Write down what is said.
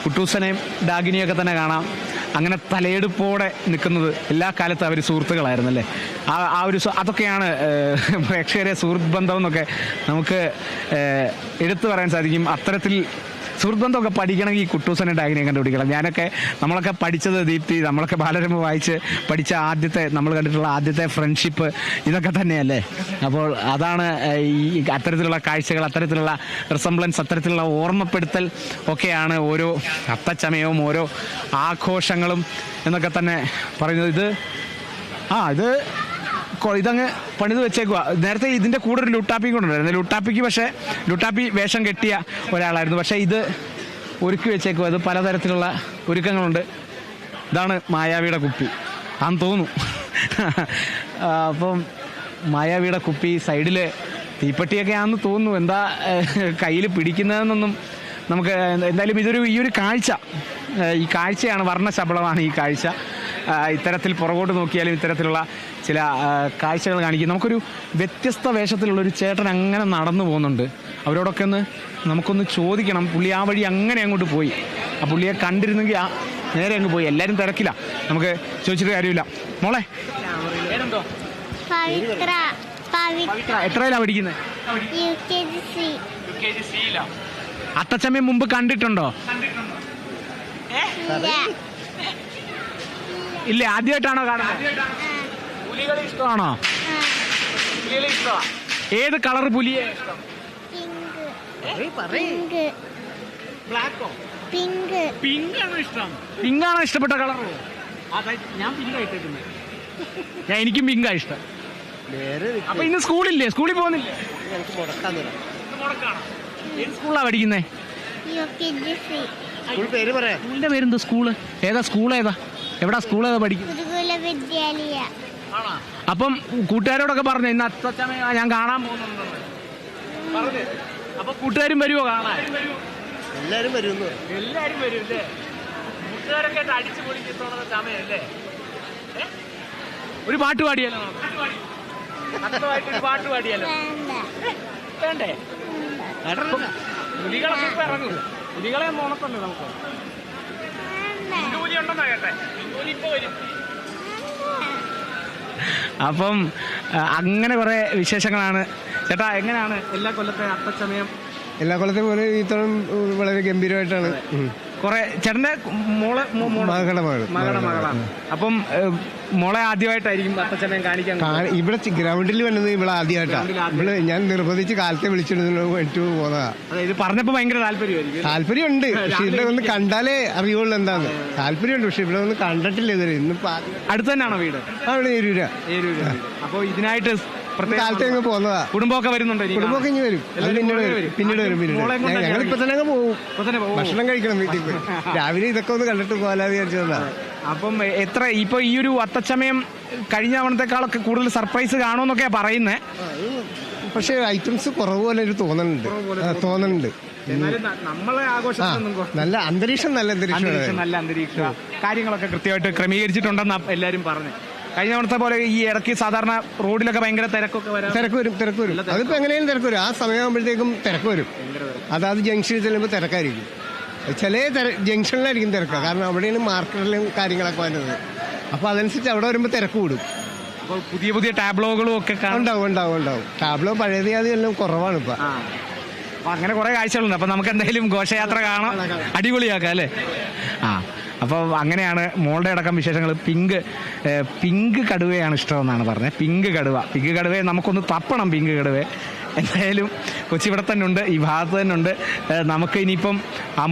കുട്ടൂസനെയും ഡാഗിനിയൊക്കെ തന്നെ കാണാം. അങ്ങനെ തലയെടുപ്പോടെ നിൽക്കുന്നത് എല്ലാ കാലത്തും അവർ സുഹൃത്തുക്കളായിരുന്നു അല്ലേ. ആ ഒരു അതൊക്കെയാണ് പ്രേക്ഷകരെ സുഹൃത്ത് ബന്ധം എന്നൊക്കെ നമുക്ക് എടുത്തു പറയാൻ സാധിക്കും. അത്തരത്തിൽ സുഹൃത്ത് ബന്ധമൊക്കെ പഠിക്കണമെങ്കിൽ കുട്ടൂസനെ ഡാഗിനിയെ കണ്ടുപിടിക്കണം. നമ്മളൊക്കെ പഠിച്ചത് ദീപ്തി, നമ്മളൊക്കെ ബാലരമ വായിച്ച് പഠിച്ച നമ്മൾ കണ്ടിട്ടുള്ള ആദ്യത്തെ ഫ്രണ്ട്ഷിപ്പ് ഇതൊക്കെ തന്നെയല്ലേ. അപ്പോൾ അതാണ് ഈ അത്തരത്തിലുള്ള കാഴ്ചകൾ, അത്തരത്തിലുള്ള റിസംബ്ലൻസ്, അത്തരത്തിലുള്ള ഓർമ്മപ്പെടുത്തൽ ഒക്കെയാണ് ഓരോ അത്തച്ചമയവും ഓരോ ആഘോഷങ്ങളും എന്നൊക്കെ തന്നെ പറയുന്നത്. ഇതങ്ങ് പണിത് വെച്ചേക്കുക. നേരത്തെ ഇതിൻ്റെ കൂടെ ഒരു ലുട്ടാപ്പിയും കൊണ്ടുണ്ടായിരുന്നു. ലുട്ടാപ്പി വേഷം കെട്ടിയ ഒരാളായിരുന്നു. പക്ഷേ ഇത് ഒരുക്കി വെച്ചേക്കുക. അത് പലതരത്തിലുള്ള ഒരുക്കങ്ങളുണ്ട്. ഇതാണ് മായാവിയുടെ കുപ്പി ആന്ന് തോന്നുന്നു. അപ്പം മായാവിയുടെ കുപ്പി, സൈഡിൽ തീപ്പെട്ടിയൊക്കെ ആണെന്ന് തോന്നുന്നു. എന്താ കയ്യിൽ പിടിക്കുന്നതെന്നൊന്നും നമുക്ക് എന്തായാലും ഈ ഒരു കാഴ്ചയാണ്, വർണ്ണശബളമാണ് ഈ കാഴ്ച. ഇത്തരത്തിൽ പുറകോട്ട് നോക്കിയാലും ഇത്തരത്തിലുള്ള ചില കാഴ്ചകൾ കാണിക്കും. നമുക്കൊരു വ്യത്യസ്ത വേഷത്തിലുള്ളൊരു ചേട്ടൻ അങ്ങനെ നടന്നു പോകുന്നുണ്ട്. അവരോടൊക്കെ നമുക്കൊന്ന് ചോദിക്കണം. പുള്ളി ആ വഴി അങ്ങനെ അങ്ങോട്ട് പോയി. ആ പുള്ളിയെ കണ്ടിരുന്നെങ്കിൽ നേരെ അങ്ങ് പോയി. എല്ലാവരും തിരക്കില്ല, നമുക്ക് ചോദിച്ചിട്ട് കാര്യമില്ല. മോളെ എത്രയിലാ പഠിക്കുന്നത്? അത്തച്ചമയം മുമ്പ് കണ്ടിട്ടുണ്ടോ? ഇല്ല, ആദ്യമായിട്ടാണോ കാണുന്നത്? പുലികളെ ഇഷ്ടമാണോ? ഏത് കളർ പുലിയെ ഇഷ്ടം? പിങ്കാണോ ഇഷ്ടം? പിങ്കാണോ ഇഷ്ടപ്പെട്ട കളർ? ഞാൻ പിങ്കായിട്ടേക്കുന്നത്. എനിക്കും പിങ്കാ ഇഷ്ടം. അപ്പൊ ഇന്ന് സ്കൂളില്ലേ? സ്കൂളിൽ പോകുന്നില്ലേ? ഏത് സ്കൂളിലാ പഠിക്കുന്നേ? സ്കൂളിന്റെ പേരെന്തോ? സ്കൂള് ഏതാ? എവിടാ സ്കൂൾ? ഏതാ പഠിക്കുന്നത്? അപ്പം കൂട്ടുകാരോടൊക്കെ പറഞ്ഞു ഇന്ന് അത്തച്ചമയ ഞാൻ കാണാൻ പോകുന്നുണ്ടോ പറഞ്ഞു. അപ്പൊ കൂട്ടുകാരും വരുമോ കാണാൻ? എല്ലാരും വരും അല്ലേ? കൂട്ടുകാരൊക്കെ അടിച്ചു പൊളിക്കുന്ന സമയല്ലേ? ഒരു പാട്ട് പാടിയാലോ? ഒരു പാട്ട് പാടിയാലോ? വേണ്ടേ? പുലികളൊക്കെ ഇപ്പൊ ഇറങ്ങും. പുലികളെ നോണത്തല്ലേ നമുക്ക്? ഉണ്ടെന്നാ കേട്ടെ. ഇപ്പൊ വരും. അപ്പം അങ്ങനെ കുറെ വിശേഷങ്ങളാണ്. ചേട്ടാ, എങ്ങനെയാണ് എല്ലാ കൊല്ലത്തെ അത്തച്ചമയം? എല്ലാ കൊല്ലത്തെ പോലെ ഇത്തവണ വളരെ ഗംഭീരമായിട്ടാണ്. കുറെ ചേട്ടന്റെ മകളുടെ മകളാണ്. അപ്പം മോളെ ആദ്യമായിട്ടായിരിക്കും അത്തച്ചമയം കാണിക്കാൻ ഇവിടെ ഗ്രൗണ്ടിൽ വന്നത്. ഇവിടെ ആദ്യമായിട്ടാണ്. ഞാൻ നിർബന്ധിച്ച് കാലത്തെ വിളിച്ചിട്ട് പോന്നതാ. ഇത് പറഞ്ഞപ്പോ ഭയങ്കര താല്പര്യമുണ്ട്. പക്ഷെ ഇവിടെ ഒന്ന് കണ്ടാലേ അറിയുള്ളൂ എന്താന്ന്. താല്പര്യമുണ്ട്, പക്ഷെ ഇവിടെ ഒന്ന് കണ്ടിട്ടില്ല ഇതുവരെ. ഇന്നിപ്പോ അടുത്ത് തന്നെയാണോ വീട്? അവിടെ ഏരൂര. അപ്പൊ ഇതിനായിട്ട് കാലത്തെ അങ്ങ് പോന്നതാ. കുടുംബമൊക്കെ വരുന്നുണ്ടോ? കുടുംബമൊക്കെ ഇനി വരും. പിന്നീട് വരും. ഞങ്ങൾ ഇപ്പൊ തന്നെ അങ്ങ് പോകും. ഭക്ഷണം കഴിക്കണം വീട്ടിൽ പോയി. രാവിലെ ഇതൊക്കെ ഒന്ന് കണ്ടിട്ട് പോകാതെ വിചാരിച്ചതാ. അപ്പം ഇപ്പൊ ഈ ഒരു അത്തച്ചമയം കഴിഞ്ഞ തവണത്തെക്കാളൊക്കെ കൂടുതൽ സർപ്രൈസ് കാണുമെന്നൊക്കെയാ പറയുന്നേ. പക്ഷെ ഐറ്റംസ് കുറവ് പോലെ ഒരു തോന്നുന്നുണ്ട്. നല്ല അന്തരീക്ഷം കാര്യങ്ങളൊക്കെ കൃത്യമായിട്ട് ക്രമീകരിച്ചിട്ടുണ്ടെന്നാ എല്ലാരും പറഞ്ഞു. കഴിഞ്ഞ തവണത്തെ പോലെ ഈ ഇടയ്ക്ക് സാധാരണ റോഡിലൊക്കെ ഭയങ്കര തിരക്ക് വരും. അതിപ്പോ എങ്ങനെയും തിരക്ക് വരും. ആ സമയമാകുമ്പോഴത്തേക്കും തിരക്ക് വരും. അതായത് ജംഗ്ഷനിൽ ചെല്ലുമ്പോൾ തിരക്കായിരിക്കും. ചില ജംഗ്ഷനിലായിരിക്കും തിരക്ക്. കാരണം അവിടെയാണ് മാർക്കറ്റിലും കാര്യങ്ങളൊക്കെ വരുന്നത്. അപ്പൊ അതനുസരിച്ച് അവിടെ വരുമ്പോൾ തിരക്ക് കൂടും. അപ്പോൾ പുതിയ ടാബ്ലോകളും ഒക്കെ ഉണ്ടാവും. ടാബ്ലോ പഴയത് എല്ലാം കുറവാണ് ഇപ്പൊ. അപ്പൊ അങ്ങനെ കുറെ കാഴ്ചകളുണ്ട്. അപ്പൊ നമുക്ക് എന്തായാലും ഘോഷയാത്ര കാണാം, അടിപൊളിയാക്കാം അല്ലേ? അപ്പോൾ അങ്ങനെയാണ് മോളുടെ അടക്കം വിശേഷങ്ങൾ. പിങ്ക് കടുവയാണ് ഇഷ്ടമെന്നാണ് പറഞ്ഞത്. പിങ്ക് കടുവയെ നമുക്കൊന്ന് തപ്പണം. പിങ്ക് കടുവയെ എന്തായാലും കൊച്ചി ഇവിടെ തന്നെ ഉണ്ട്, ഈ ഭാഗത്ത് തന്നെ ഉണ്ട്. നമുക്ക് ഇനിയിപ്പം ആ